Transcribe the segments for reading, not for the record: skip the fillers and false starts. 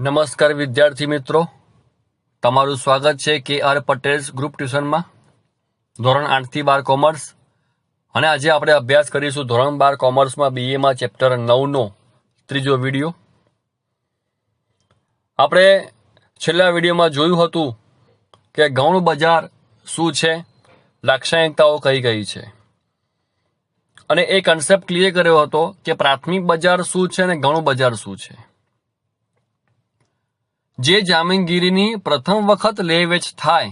નમસ્કાર વિદ્યાર્થી મિત્રો, તમારું સ્વાગત છે KR પટેલ ગ્રુપ ટ્યુશનમાં ધોરણ 8 થી 12 કોમર્સ. અને આજે આપણે અભ્યાસ કરીશું ધોરણ 12 કોમર્સમાં BAમાં ચેપ્ટર 9નો ત્રીજો વિડીયો. આપણે છેલ્લા વિડીયોમાં જોયું હતું કે ગૌણ બજાર શું છે, લાક્ષણિકતાઓ કઈ કઈ છે, અને એ કન્સેપ્ટ ક્લિયર કર્યો હતો કે પ્રાથમિક બજાર શું છે અને ગૌણ બજાર શું છે. જે જામીનગીરીની પ્રથમ વખત લે વેચ થાય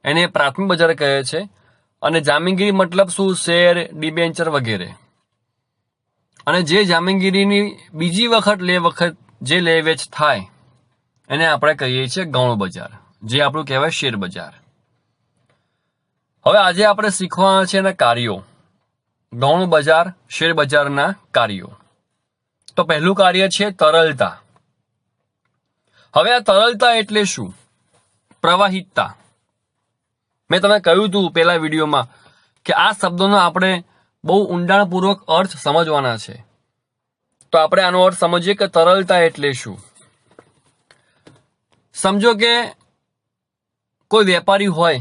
એને પ્રાથમિક બજાર કહે છે. અને જામીનગીરી મતલબ શું? શેર, ડિબેન્ચર વગેરે. અને જે જામીનગીરીની બીજી વખત જે લે વેચ થાય એને આપણે કહીએ છીએ ગૌણ બજાર, જે આપણું કહેવાય શેર બજાર. હવે આજે આપણે શીખવાના છે એના કાર્યો, ગૌણ બજાર, શેર બજારના કાર્યો. તો પહેલું કાર્ય છે તરલતા. હવે આ તરલતા એટલે શું? પ્રવાહિતતા. મેં તમને કહ્યું હતું પહેલા વિડીયોમાં કે આ શબ્દોનો આપણે બહુ ઊંડાણપૂર્વક અર્થ સમજવાના છે. તો આપણે આનો અર્થ સમજીએ કે તરલતા એટલે શું. સમજો કે કોઈ વેપારી હોય,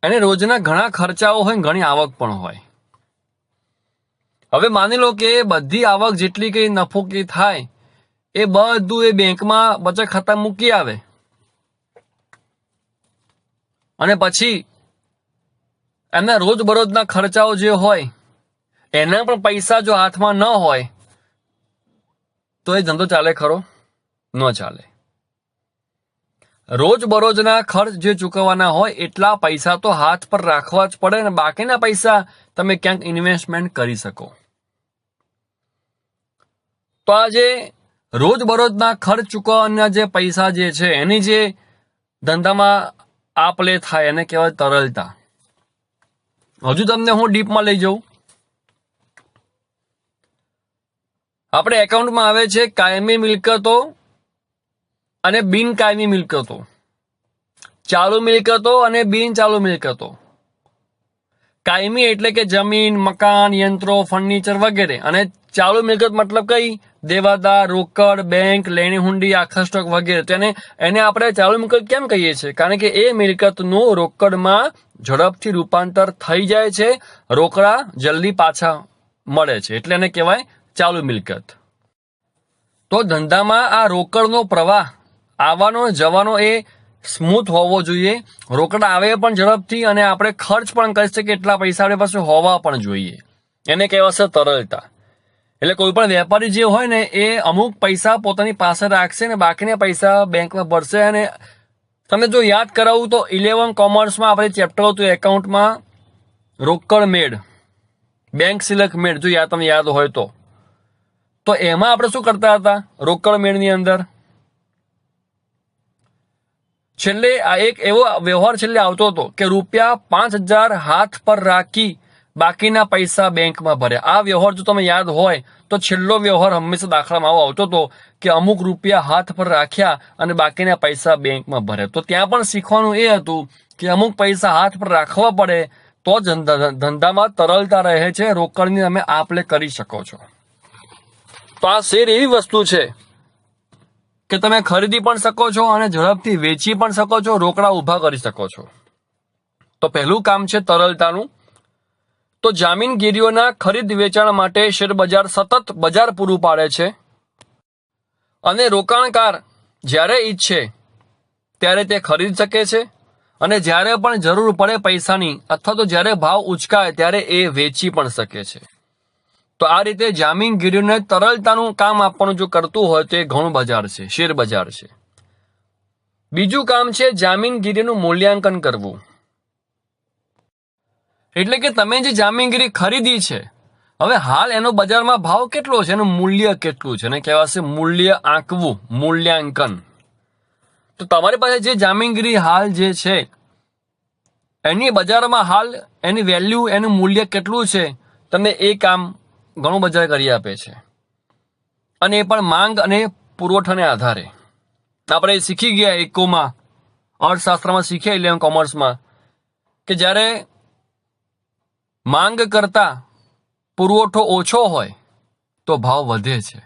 એને રોજના ઘણા ખર્ચાઓ હોય, ઘણી આવક પણ હોય. હવે માની લો કે બધી આવક જેટલી કઈ નફો કે થાય એ બધું એ બેંકમાં બચત ખાતા મૂકી આવે, અને પછી એમના રોજબરોજના ખર્ચાઓ જે હોય એના પણ પૈસા જો હાથમાં ન હોય તો એ ધંધો ચાલે ખરો? ન ચાલે. રોજબરોજના ખર્ચ જે ચૂકવવાના હોય એટલા પૈસા તો હાથ પર રાખવા જ પડે, ને બાકીના પૈસા તમે ક્યાંક ઇન્વેસ્ટમેન્ટ કરી શકો. તો આ જે રોજબરોજના ખર્ચ ચૂકવવાના જે પૈસા જે છે એની જે ધંધામાં આપ લે થાય એને કહેવાય તરલતા. હજુ તમને હું ડીપમાં લઈ જાઉં. આપણે એકાઉન્ટમાં આવે છે કાયમી મિલકતો અને બિનકાયમી મિલકતો, ચાલુ મિલકતો અને બિન ચાલુ મિલકતો. કાયમી એટલે કે જમીન, મકાન, યંત્રો, ફર્નિચર વગેરે. અને ચાલુ મિલકત મતલબ કઈ? દેવાદાર, રોકડ, બેંક, લેણી હુંડી, આખા સ્ટોક વગેરે. તેને આપણે ચાલુ મિલકત કેમ કહીએ છીએ? કારણ કે એ મિલકતનું રોકડમાં ઝડપથી રૂપાંતર થઈ જાય છે, રોકડા જલ્દી પાછા મળે છે, એટલે એને કહેવાય ચાલુ મિલકત. તો ધંધામાં આ રોકડનો પ્રવાહ આવવાનો જવાનો એ સ્મૂથ હોવો જોઈએ. રોકડા આવે પણ ઝડપથી, અને આપણે ખર્ચ પણ કરી શકીએ એટલા પૈસા આપણી પાસે હોવા પણ જોઈએ. એને કહેવાશે તરલતા. એટલે કોઈ પણ વેપારી જે હોય ને એ અમુક પૈસા પોતાની પાસે રાખશે ને બાકીના પૈસા બેંકમાં ભરશે. અને તમે જો યાદ કરાવું તો 11 કોમર્સમાં આપણે ચેપ્ટર હતું એકાઉન્ટમાં રોકડ મેળ, બેંક સિલક મેળ, જો તમને યાદ હોય તો એમાં આપણે શું કરતા હતા? રોકડ મેળની અંદર છેલ્લે આ એક એવો વ્યવહાર છેલ્લે આવતો હતો કે ₹5,000 હાથ પર રાખી બાકીના પૈસા બેંકમાં ભર્યા. આ વ્યવહાર જો તમે યાદ હોય તો છેલ્લો વ્યવહાર હંમેશા દાખલામાં આવો આવતો હતો કે અમુક રૂપિયા હાથ પર રાખ્યા અને બાકીના પૈસા બેંકમાં ભર્યા. તો ત્યાં પણ શીખવાનું એ હતું કે અમુક પૈસા હાથ પર રાખવા પડે તો જ ધંધામાં તરલતા રહે છે, રોકડની તમે આપ લે કરી શકો છો. તો આ શેર એવી વસ્તુ છે કે તમે ખરીદી પણ શકો છો અને ઝડપથી વેચી પણ શકો છો, રોકડા ઊભા કરી શકો છો. તો પહેલું કામ છે તરલતાનું. તો જામીનગીરીઓના ખરીદ વેચાણ માટે શેર બજાર સતત બજાર પૂરું પાડે છે, અને રોકાણકાર જ્યારે ઈચ્છે ત્યારે તે ખરીદ શકે છે, અને જ્યારે પણ જરૂર પડે પૈસાની અથવા તો જ્યારે ભાવ ઉચકાય ત્યારે એ વેચી પણ શકે છે. તો આ રીતે જામીનગીરીઓને તરલતાનું કામ આપવાનું જો કરતું હોય તો એ ગૌણ બજાર છે, શેર બજાર છે. બીજું કામ છે જામીનગીરીનું મૂલ્યાંકન કરવું. એટલે કે તમે જે જામીનગીરી ખરીદી છે, હવે હાલ એનો બજારમાં ભાવ કેટલો છે, એનું મૂલ્ય કેટલું છે, એને કહેવાશે મૂલ્ય આંકવું, મૂલ્યાંકન. તો તમારી પાસે જે જામીનગીરી હાલ જે છે એની બજારમાં હાલ એની વેલ્યુ, એનું મૂલ્ય કેટલું છે, તમને એ કામ ગૌણ બજાર કરી આપે છે. અને એ પણ માંગ અને પુરવઠાને આધારે. આપણે શીખી ગયા એકોમાં અર્થશાસ્ત્રમાં શીખ્યા 11 કોમર્સમાં કે જ્યારે માંગ કરતા પુરવઠો ઓછો હોય તો ભાવ વધે છે,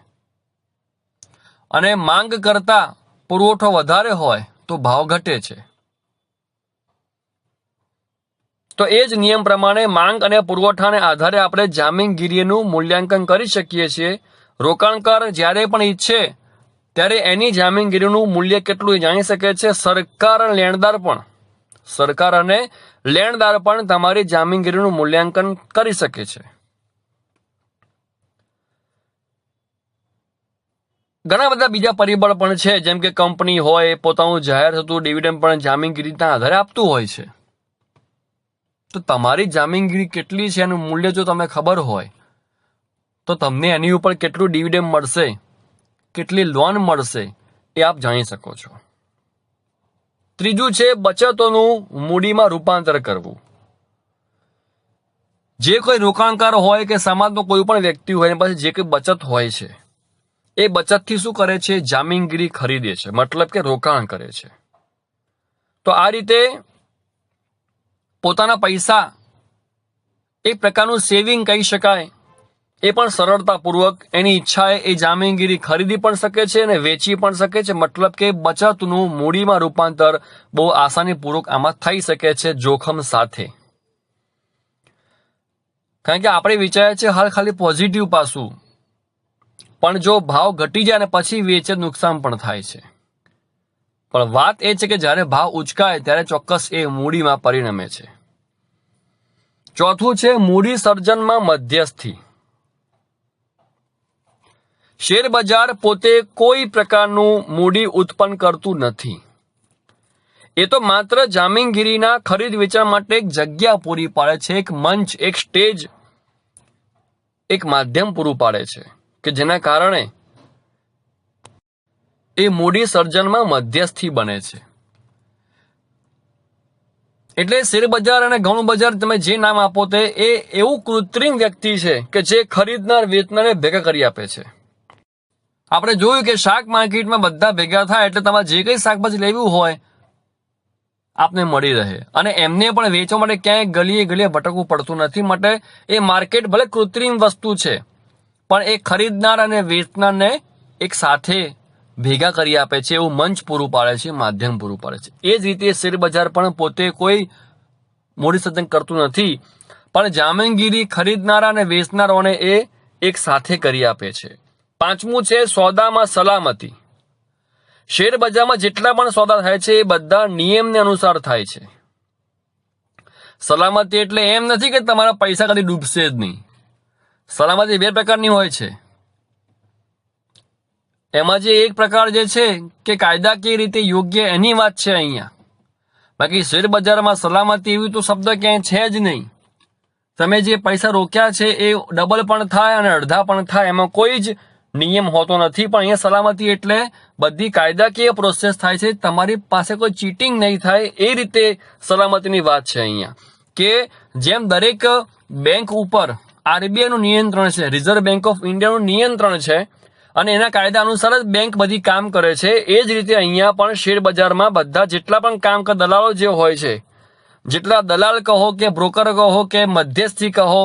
અને માંગ કરતા પુરવઠો વધારે હોય તો ભાવ ઘટે છે. તો એ જ નિયમ પ્રમાણે માંગ અને પુરવઠાને આધારે આપણે જામીનગીરીનું મૂલ્યાંકન કરી શકીએ છીએ. રોકાણકાર જ્યારે પણ ઈચ્છે ત્યારે એની જામીનગીરીનું મૂલ્ય કેટલું જાણી શકે છે. સરકાર અને લેણદાર પણ તમારી જામીનગીરીનું મૂલ્યાંકન કરી શકે છે. ઘણા બધા બીજા પરિબળ પણ છે, જેમ કે કંપની હોય પોતાનું જાહેર થતું ડિવિડન્ડ પણ જામીનગીરીના આધારે આપતું હોય છે. તો તમારી જામીનગીરી કેટલી છે એનું મૂલ્ય જો તમને ખબર હોય તો તમને એની ઉપર કેટલું ડિવિડન્ડ મળશે, કેટલી લોન મળશે એ આપ જાણી શકો છો. ત્રીજું છે બચતોનું મૂડીમાં રૂપાંતર કરવું. જે કોઈ રોકાણકાર હોય કે સમાજનો કોઈ પણ વ્યક્તિ હોય એની પાસે જે કોઈ બચત હોય છે એ બચતથી શું કરે છે? જામીનગીરી ખરીદે છે, મતલબ કે રોકાણ કરે છે. તો આ રીતે પોતાના પૈસા એક પ્રકારનું સેવિંગ કહી શકાય, એ પણ સરળતાપૂર્વક એની ઈચ્છાએ એ જામીનગીરી ખરીદી પણ શકે છે અને વેચી પણ શકે છે. મતલબ કે બચતનું મૂડીમાં રૂપાંતર બહુ આસાનીપૂર્વક આમાં થઈ શકે છે, જોખમ સાથે. કારણ કે આપણે વિચારીએ છીએ હાલ ખાલી પોઝિટિવ પાસું, પણ જો ભાવ ઘટી જાય અને પછી વેચે નુકસાન પણ થાય છે. પણ વાત એ છે કે જ્યારે ભાવ ઉચકાય ત્યારે ચોક્કસ એ મૂડીમાં પરિણમે છે. ચોથું છે મૂડી સર્જનમાં મધ્યસ્થી. શેર બજાર પોતે કોઈ પ્રકારનું મૂડી ઉત્પન્ન કરતું નથી. એ તો માત્ર જામીનગીરીના ખરીદ વેચાણ માટે એક જગ્યા પૂરી પાડે છે, એક મંચ, એક સ્ટેજ, એક માધ્યમ પૂરું પાડે છે કે જેના કારણે એ મૂડી સર્જનમાં મધ્યસ્થી બને છે. એટલે શેરબજાર અને ગૌણ બજાર તમે જે નામ આપો તે એ એવું કૃત્રિમ વ્યક્તિ છે કે જે ખરીદનાર વેચનારને ભેગા કરી આપે છે. આપણે જોયું કે શાક માર્કેટમાં બધા ભેગા થાય એટલે તમારે જે કંઈ શાકભાજી લેવું હોય આપને મળી રહે, અને એમને પણ વેચવા માટે ક્યાંય ગલીએ ગલીએ ભટકવું પડતું નથી. માટે એ માર્કેટ ભલે કૃત્રિમ વસ્તુ છે પણ એ ખરીદનાર અને વેચનારને એક સાથે ભેગા કરી આપે છે, એવું મંચ પૂરું પાડે છે, માધ્યમ પૂરું પાડે છે. એ જ રીતે શેરબજાર પણ પોતે કોઈ મૂડી સર્જન કરતું નથી, પણ જામીનગીરી ખરીદનારા અને વેચનારાઓને એ એક સાથે કરી આપે છે. પાંચમું છે સોદામાં સલામતી. શેરબજારમાં જેટલા પણ સોદા થાય છે એ બધા નિયમને અનુસાર થાય છે. સલામતી એટલે એમ નથી કે તમારા પૈસા કદી ડૂબશે જ નહીં. સલામતી બે પ્રકારની હોય છે. એમાં જે એક પ્રકાર જે છે કે કાયદાકીય રીતે યોગ્ય એની વાત છે અહીંયા. બાકી શેરબજારમાં સલામતી એવી તો શબ્દ ક્યાંય છે જ નહીં. તમે જે પૈસા રોક્યા છે એ ડબલ પણ થાય અને અડધા પણ થાય, એમાં કોઈ જ નિયમ હોતો નથી. પણ અહીંયા સલામતી એટલે બધી કાયદાકીય પ્રોસેસ થાય છે, તમારી પાસે કોઈ ચીટિંગ નહીં થાય એ રીતે સલામતીની વાત છે અહીંયા. કે જેમ દરેક બેંક ઉપર આરબીઆઈનું નિયંત્રણ છે, રિઝર્વ બેંક ઓફ ઇન્ડિયાનું નિયંત્રણ છે અને એના કાયદા અનુસાર જ બેંક બધી કામ કરે છે, એ જ રીતે અહીંયા પણ શેરબજારમાં બધા જેટલા પણ કામ કર દલાલો જે હોય છે, જેટલા દલાલ કહો કે બ્રોકર કહો કે મધ્યસ્થી કહો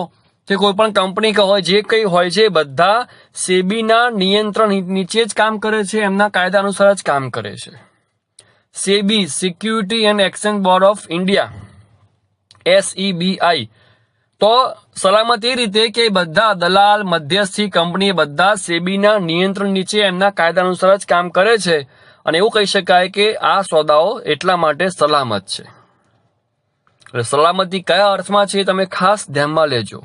કે કોઈ પણ કંપની કહો, જે કંઈ હોય છે બધા સેબીના નિયંત્રણ નીચે જ કામ કરે છે, એમના કાયદા અનુસાર જ કામ કરે છે. SEBI, security and exchange board of India, SEBI. તો સલામત એ રીતે કે બધા દલાલ, મધ્યસ્થી, કંપની બધા સેબીના નિયંત્રણ નીચે એમના કાયદા અનુસાર જ કામ કરે છે, અને એવું કહી શકાય કે આ સોદાઓ એટલા માટે સલામત છે. એટલે સલામતી કયા અર્થમાં છે તમે ખાસ ધ્યાનમાં લેજો.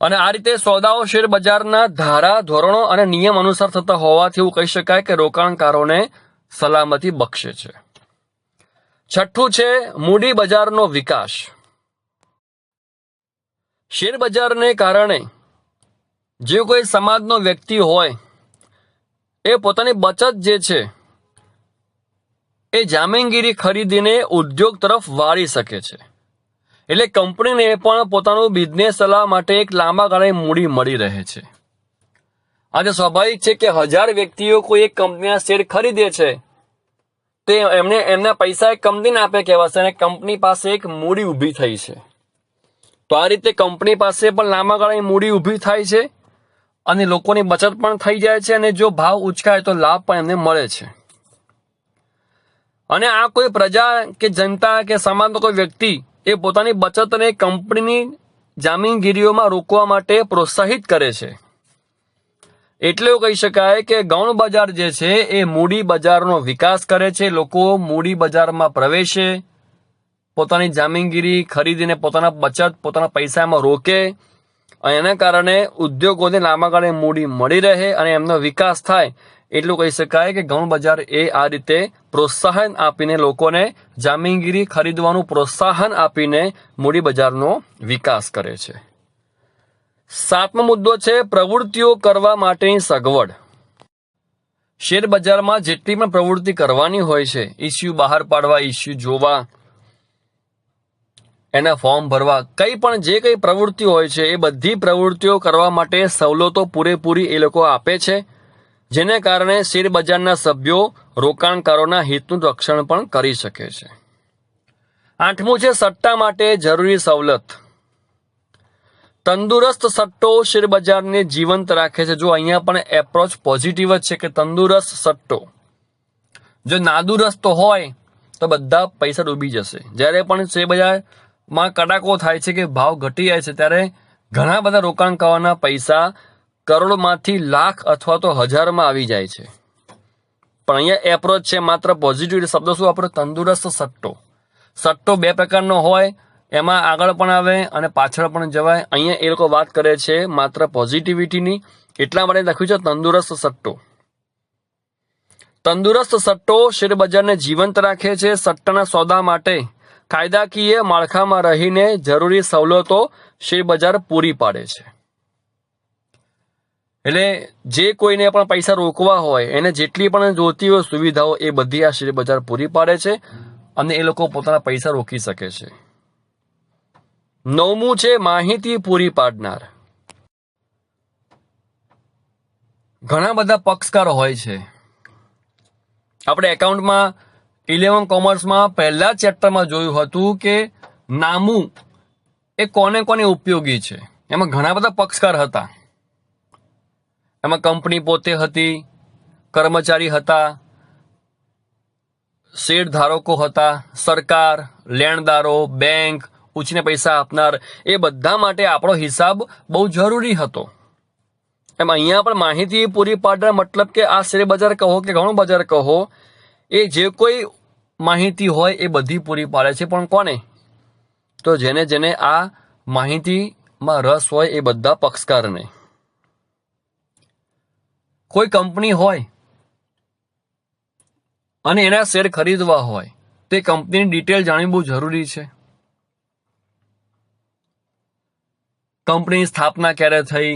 અને આ રીતે સોદાઓ શેરબજારના ધારા, ધોરણો અને નિયમ અનુસાર થતા હોવાથી એવું કહી શકાય કે રોકાણકારોને સલામતી બક્ષે છે. છઠ્ઠું છે મૂડી બજારનો વિકાસ. શેરબજારને કારણે જે કોઈ સમાજનો વ્યક્તિ હોય એ પોતાની બચત જે છે એ જામીનગીરી ખરીદીને ઉદ્યોગ તરફ વાળી શકે છે. એટલે કંપનીને પણ પોતાનું બિઝનેસ ચલાવવા માટે એક લાંબા ગાળે મૂડી મળી રહે છે. આજે સ્વાભાવિક છે કે 1000 વ્યક્તિઓ કોઈ એક કંપનીના શેર ખરીદે છે તે એમના પૈસા એક કંપનીને આપે કહેવાશે, અને કંપની પાસે એક મૂડી ઊભી થઈ છે. તો આ રીતે કંપની પાસે પણ લાંબા ગાળે મૂડી ઊભી થાય છે અને લોકોની બચત પણ થઈ જાય છે, અને જો ભાવ ઉચકાય તો લાભ પણ એમને મળે છે. અને આ કોઈ પ્રજા કે જનતા કે સમાજનો કોઈ વ્યક્તિ એ પોતાની બચતને કંપનીની જામીનગીરીઓમાં રોકવા માટે પ્રોત્સાહિત કરે છે. એટલે એવું કહી શકાય કે ગૌણ બજાર જે છે એ મૂડી બજારનો વિકાસ કરે છે. લોકો મૂડી બજારમાં પ્રવેશે, પોતાની જામીનગીરી ખરીદીને પોતાના બચત, પોતાના પૈસા એમાં રોકે, અને એના કારણે ઉદ્યોગોને લાંબા ગાળે મૂડી મળી રહે અને એમનો વિકાસ થાય. એટલું કહી શકાય કે ગૌણ બજાર એ આ રીતે પ્રોત્સાહન આપીને લોકોને જામીનગીરી ખરીદવાનું પ્રોત્સાહન આપીને મૂડી બજારનો વિકાસ કરે છે. 7મો મુદ્દો છે પ્રવૃત્તિઓ કરવા માટેની સગવડ. શેર બજારમાં જેટલી પણ પ્રવૃત્તિ કરવાની હોય છે, ઇસ્યુ બહાર પાડવા, ઇસ્યુ જોવા, એના ફોર્મ ભરવા, કંઈ પણ જે કંઈ પ્રવૃત્તિ હોય છે એ બધી પ્રવૃત્તિઓ કરવા માટે સવલતો પૂરેપૂરી એ લોકો આપે છે, જેને કારણે શેર બજારના સભ્યો રોકાણકારોના હિતનું રક્ષણ પણ કરી શકે છે. 8મું છે સટ્ટા માટે જરૂરી સવલત. તંદુરસ્ત સટ્ટો શેર બજારને જીવંત રાખે છે. જો અહીંયા પણ એપ્રોચ પોઝિટિવ જ છે કે તંદુરસ્ત સટ્ટો. જો નાદુરસ્ત હોય તો બધા પૈસા ડૂબી જશે. જ્યારે પણ શેર બજારમાં કડાકો થાય છે કે ભાવ ઘટી જાય છે, ત્યારે ઘણા બધા રોકાણકારોના પૈસા કરોડમાંથી લાખ અથવા તો હજારમાં આવી જાય છે. પણ અહીંયા એપ્રોચ છે માત્ર પોઝિટિવ. શબ્દ શું આપણો? તંદુરસ્ત સટ્ટો. સટ્ટો 2 પ્રકારનો હોય, એમાં આગળ પણ આવે અને પાછળ પણ જવાય. અહીંયા એ લોકો વાત કરે છે માત્ર પોઝિટિવિટીની, એટલા માટે લખ્યું છે તંદુરસ્ત સટ્ટો. તંદુરસ્ત સટ્ટો શેર બજારને જીવંત રાખે છે. સટ્ટાના સોદા માટે કાયદાકીય માળખામાં રહીને જરૂરી સવલતો શેર બજાર પૂરી પાડે છે. એટલે જે કોઈને પણ પૈસા રોકવા હોય, એને જેટલી પણ જોતી હોય સુવિધાઓ એ બધી આ શેર બજાર પૂરી પાડે છે, અને એ લોકો પોતાના પૈસા રોકી શકે છે. 9મું છે માહિતી પૂરી પાડનાર. ઘણા બધા પક્ષકાર હોય છે. આપણે એકાઉન્ટમાં 11 કોમર્સમાં પહેલા ચેપ્ટરમાં જોયું હતું કે નામું એ કોને કોને ઉપયોગી છે. એમાં ઘણા બધા પક્ષકાર હતા. એમાં કંપની પોતે હતી, કર્મચારી હતા, શેર ધારકો હતા, સરકાર, લેણદારો, બેંક, ઉછીને પૈસા આપનાર, એ બધા માટે આપણો હિસાબ બહુ જરૂરી હતો. એમ અહીંયા પણ માહિતી પૂરી પાડનાર મતલબ કે આ શેર બજાર કહો કે ગૌણ બજાર કહો, એ જે કોઈ માહિતી હોય એ બધી પૂરી પાડે છે. પણ કોને? તો જેને જેને આ માહિતીમાં રસ હોય એ બધા પક્ષકારને. કોઈ કંપની હોય અને એના શેર ખરીદવા હોય તો એ કંપનીની ડિટેલ જાણવી બહુ જરૂરી છે. કંપનીની સ્થાપના ક્યારે થઈ,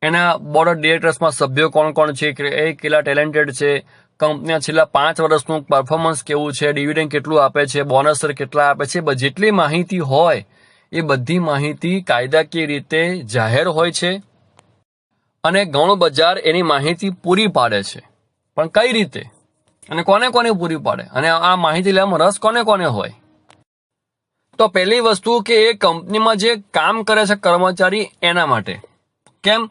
એના બોર્ડ ઓફ ડિરેક્ટર્સમાં સભ્યો કોણ કોણ છે, એ કેટલા ટેલેન્ટેડ છે, કંપનીના છેલ્લા 5 વર્ષનું પરફોર્મન્સ કેવું છે, ડિવિડન્ડ કેટલું આપે છે, બોનસ કેટલા આપે છે, જેટલી માહિતી હોય એ બધી માહિતી કાયદાકીય રીતે જાહેર હોય છે, અને ગૌણ બજાર એની માહિતી પૂરી પાડે છે. પણ કઈ રીતે અને કોને કોને પૂરી પાડે, અને આ માહિતી લેવામાં રસ કોને કોને હોય? તો પહેલી વસ્તુ કે એ કંપનીમાં જે કામ કરે છે કર્મચારી, એના માટે. કેમ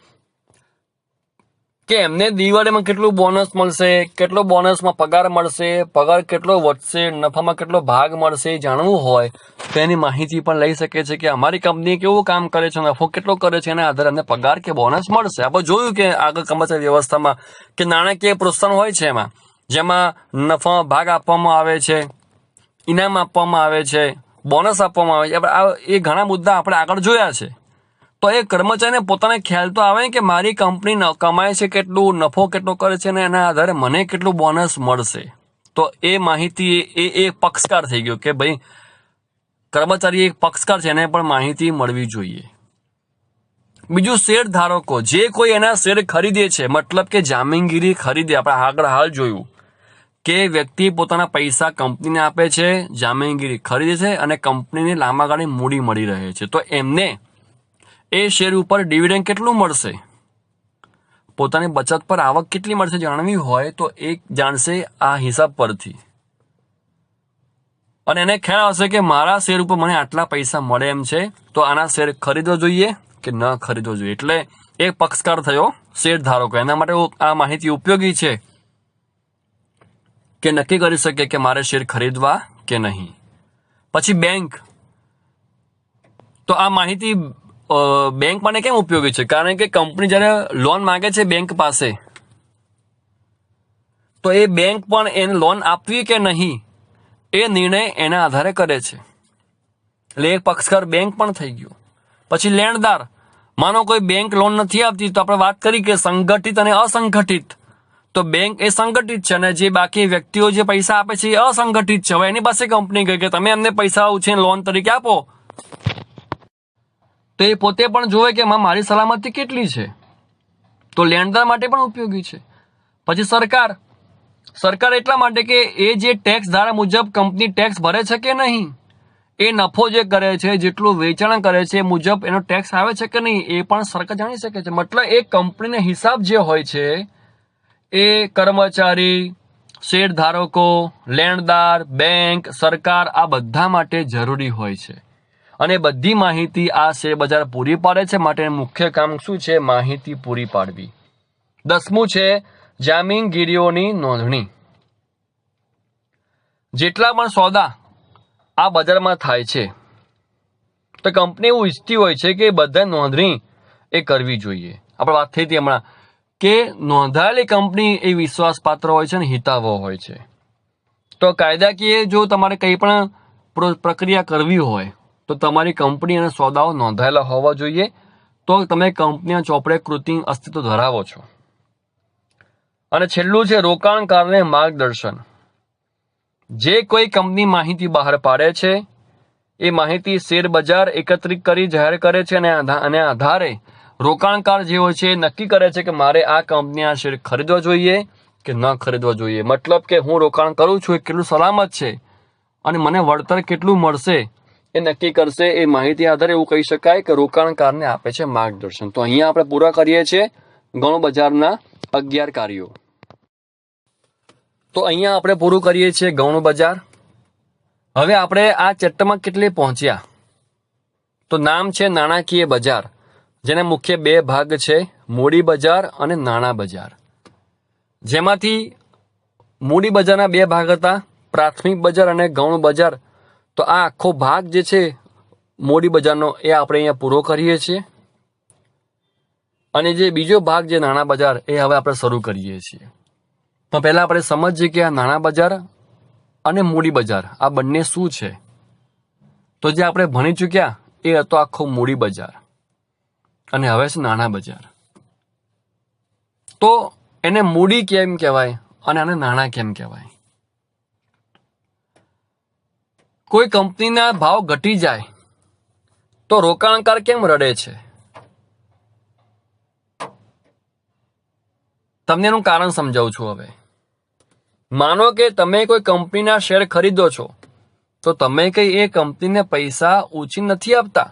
કે એમને દિવાળીમાં કેટલું બોનસ મળશે, કેટલો બોનસમાં પગાર મળશે, પગાર કેટલો વધશે, નફામાં કેટલો ભાગ મળશે, જાણવું હોય તો એની માહિતી પણ લઈ શકે છે કે અમારી કંપની કેવું કામ કરે છે, નફો કેટલો કરે છે, એના આધારે અમને પગાર કે બોનસ મળશે. આપણે જોયું કે આગળ કર્મચારી વ્યવસ્થામાં કે નાણાકીય પ્રોત્સાહન હોય છે, એમાં જેમાં નફામાં ભાગ આપવામાં આવે છે, ઇનામ આપવામાં આવે છે, બોનસ આપવામાં આવે છે. એ ઘણા મુદ્દા આપણે આગળ જોયા છે. તો એ કર્મચારીને પોતાને ખ્યાલ તો આવે કે મારી કંપની કમાય છે કેટલું, નફો કેટલો કરે છે, અને એના આધારે મને કેટલું બોનસ મળશે. તો એ માહિતી એ પક્ષકાર થઈ ગયો કે ભાઈ કર્મચારી એક પક્ષકાર છે, એને પણ માહિતી મળવી જોઈએ. બીજું, શેર ધારકો જે કોઈ એના શેર ખરીદે છે, મતલબ કે જામીનગીરી ખરીદે. આપણે આગળ હાલ જોયું કે વ્યક્તિ પોતાના પૈસા કંપનીને આપે છે, જામીનગીરી ખરીદે છે, અને કંપનીને લાંબા ગાળે મૂડી મળી રહે છે. તો એમને એ શેર ઉપર ડિવિડન્ડ કેટલું મળશે, પોતાની બચત પર આવક કેટલી મળશે જાણવી હોય તો એ જાણશે આ હિસાબ પરથી, અને એને ખ્યાલ આવશે કે મારા શેર ઉપર મને આટલા પૈસા મળે એમ છે, તો આના શેર ખરીદવો જોઈએ કે ન ખરીદવો જોઈએ. એટલે એક પક્ષકાર થયો શેર ધારકો. એના માટે આ માહિતી ઉપયોગી છે કે નક્કી કરી શકે કે મારે શેર ખરીદવા કે નહીં. પછી બેંક, તો આ માહિતી બેંક માટે કેમ ઉપયોગી છે? કારણ કે કંપની જ્યારે લોન માંગે છે બેંક પાસે, તો એ બેંક પણ એને લોન આપવી કે નહીં એ નિર્ણય એના આધારે કરે છે. એટલે એક પક્ષકાર બેંક પણ થઈ ગયો. પછી લેણદાર, માનો કોઈ બેંક લોન નથી આપતી, તો આપણે વાત કરી કે સંગઠિત અને અસંગઠિત. તો બેંક એ સંગઠિત છે અને જે બાકી વ્યક્તિઓ જે પૈસા આપે છે એ અસંગઠિત છે. હવે એની પાસે કંપની ગઈ કે તમે એમને પૈસા ઉછીને લોન તરીકે આપો, તો એ પોતે પણ જોવે કે મારી સલામતી કેટલી છે. તો લેણદાર માટે પણ ઉપયોગી છે. પછી સરકાર એટલા માટે કે એ જે ટેક્સ ધારા મુજબ કંપની ટેક્સ ભરે છે કે નહીં, એ નફો જે કરે છે, જેટલું વેચાણ કરે છે એ મુજબ એનો ટેક્સ આવે છે કે નહીં, એ પણ સરકાર જાણી શકે છે. મતલબ એ કંપનીનો હિસાબ જે હોય છે એ કર્મચારી, શેર ધારકો, લેણદાર, બેંક, સરકાર આ બધા માટે જરૂરી હોય છે. અને બધી માહિતી આ શેર બજાર પૂરી પાડે છે. માટે મુખ્ય કામ શું છે? માહિતી પૂરી પાડવી. 10મું છે જામીનગીરીઓની નોંધણી. જેટલા પણ સોદા આ બજારમાં થાય છે તો કંપની એવું ઈચ્છતી હોય છે કે બધા નોંધણી એ કરવી જોઈએ. આપણે વાત થઈ હતી હમણાં કે નોંધાયેલી કંપની એ વિશ્વાસપાત્ર હોય છે અને હિતાવહ હોય છે. તો કાયદાકીય જો તમારે કંઈ પણ પ્રક્રિયા કરવી હોય તો તમારી કંપની અને સોદાઓ નોંધાયેલા હોવા જોઈએ. તો તમે કંપનીના ચોપડે કૃત્રિમ અસ્તિત્વ ધરાવો છો. અને છેલ્લું છે રોકાણકારને માર્ગદર્શન. જે કોઈ કંપની માહિતી બહાર પાડે છે એ માહિતી શેર બજાર એકત્રિત કરી જાહેર કરે છે અને આધારે રોકાણકાર જે હોય છે નક્કી કરે છે કે મારે આ કંપનીના શેર ખરીદવા જોઈએ કે ન ખરીદવા જોઈએ. મતલબ કે હું રોકાણ કરું છું એ કેટલું સલામત છે અને મને વળતર કેટલું મળશે એ નક્કી કરશે. એ માહિતી આધારે એવું કહી શકાય કે રોકાણકારને આપે છે માર્ગદર્શન. તો અહીંયા આપણે પૂરા કરીએ છીએ ગૌણ બજારના 11 કાર્યો. તો અહીંયા આપણે પૂરું કરીએ છીએ ગૌણ બજાર. હવે આપણે આ ચેપ્ટરમાં કેટલે પહોંચ્યા? તો નામ છે નાણાકીય બજાર, જેના મુખ્ય 2 ભાગ છે, મૂડી બજાર અને નાણાં બજાર. જેમાંથી મૂડી બજારના 2 ભાગ હતા, પ્રાથમિક બજાર અને ગૌણ બજાર. તો આ આખો ભાગ જે છે મૂડી બજારનો એ આપણે અહીંયા પૂરો કરીએ છીએ. અને જે બીજો ભાગ જે નાણાં બજાર એ હવે આપણે શરૂ કરીએ છીએ. તો પહેલાં આપણે સમજીએ કે આ નાણાં બજાર અને મૂડી બજાર આ બંને શું છે. તો જે આપણે ભણી ચૂક્યા એ હતો આખો મૂડી બજાર અને હવે છે નાણાં બજાર. તો એને મૂડી કેમ કહેવાય અને આને નાણાં કેમ કહેવાય? કોઈ કંપનીના ભાવ ઘટી જાય તો રોકાણકાર કેમ રડે છે? તમને એનું કારણ સમજાવું છું. હવે માનો કે તમે કોઈ કંપનીના શેર ખરીદો છો તો તમે કઈ એ કંપનીને પૈસા ઉછી નથી આપતા.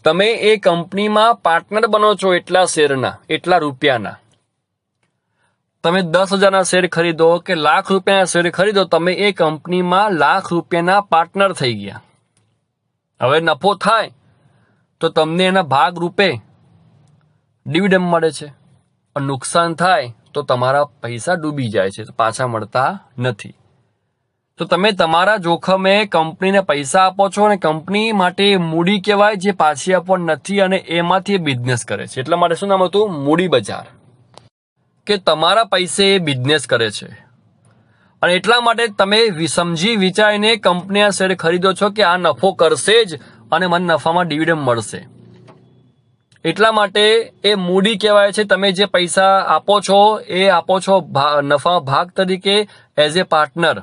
તમે એ કંપનીમાં પાર્ટનર બનો છો એટલા શેરના, એટલા રૂપિયાના. તમે 10,000ના શેર ખરીદો કે લાખ રૂપિયાના શેર ખરીદો, તમે એ કંપનીમાં લાખ રૂપિયાના પાર્ટનર થઈ ગયા. હવે નફો થાય તો તમને એના ભાગ રૂપે ડિવિડન્ડ મળે છે. નુકસાન થાય તો તમારા પૈસા ડૂબી જાય છે, પાછા મળતા નથી. તો તમે તમારા જોખમે કંપનીને પૈસા આપો છો અને કંપની માટે મૂડી કહેવાય જે પાછી આપવા નથી અને એમાંથી બિઝનેસ કરે છે. એટલા માટે શું નામ હતું? મૂડી બજાર. કે તમારા પૈસે એ બિઝનેસ કરે છે અને એટલા માટે તમે સમજી વિચારીને કંપનીના શેર ખરીદો છો કે આ નફો કરશે જ અને મને નફામાં ડિવિડન્ડ મળશે. એટલા માટે એ મૂડી કહેવાય છે. તમે જે પૈસા આપો છો એ આપો છો નફા ભાગ તરીકે એઝ એ પાર્ટનર.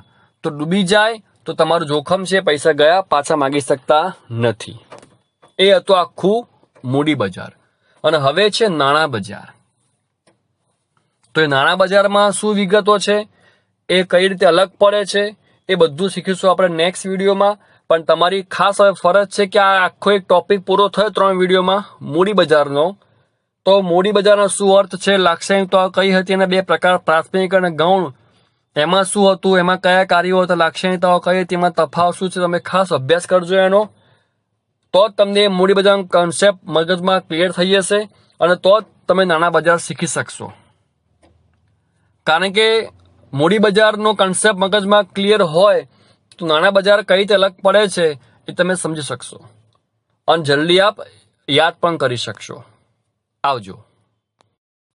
તો ડૂબી જાય તો તમારું જોખમ છે, પૈસા ગયા, પાછા માગી શકતા નથી. એ હતું આખું મૂડી બજાર. અને હવે છે નાણાં બજાર. તો એ નાણાં બજારમાં શું વિગતો છે, એ કઈ રીતે અલગ પડે છે, એ બધું શીખીશું આપણે નેક્સ્ટ વિડીયોમાં. પણ તમારી ખાસ હવે ફરજ છે કે આ આખો એક ટોપિક પૂરો થયો 3 વિડીયોમાં મૂડી બજારનો. તો મૂડી બજારનો શું અર્થ છે, લાક્ષણિકતાઓ કઈ હતી, એના 2 પ્રકાર, પ્રાથમિક અને ગૌણ. એમાં શું હતું, એમાં કયા કાર્યો હતા, લાક્ષણિકતાઓ કઈ હતી, એમાં તફાવત શું છે, તમે ખાસ અભ્યાસ કરજો એનો. તો જ તમને મૂડી બજારનો કોન્સેપ્ટ મગજમાં ક્લિયર થઈ જશે અને તો જ તમે નાણાં બજાર શીખી શકશો. કારણ કે મૂડી બજારનો કન્સેપ્ટ મગજમાં ક્લિયર હોય તો નાણાં બજાર કઈ રીતે અલગ પડે છે એ તમે સમજી શકશો અને જલ્દી આપ યાદ પણ કરી શકશો. આવજો.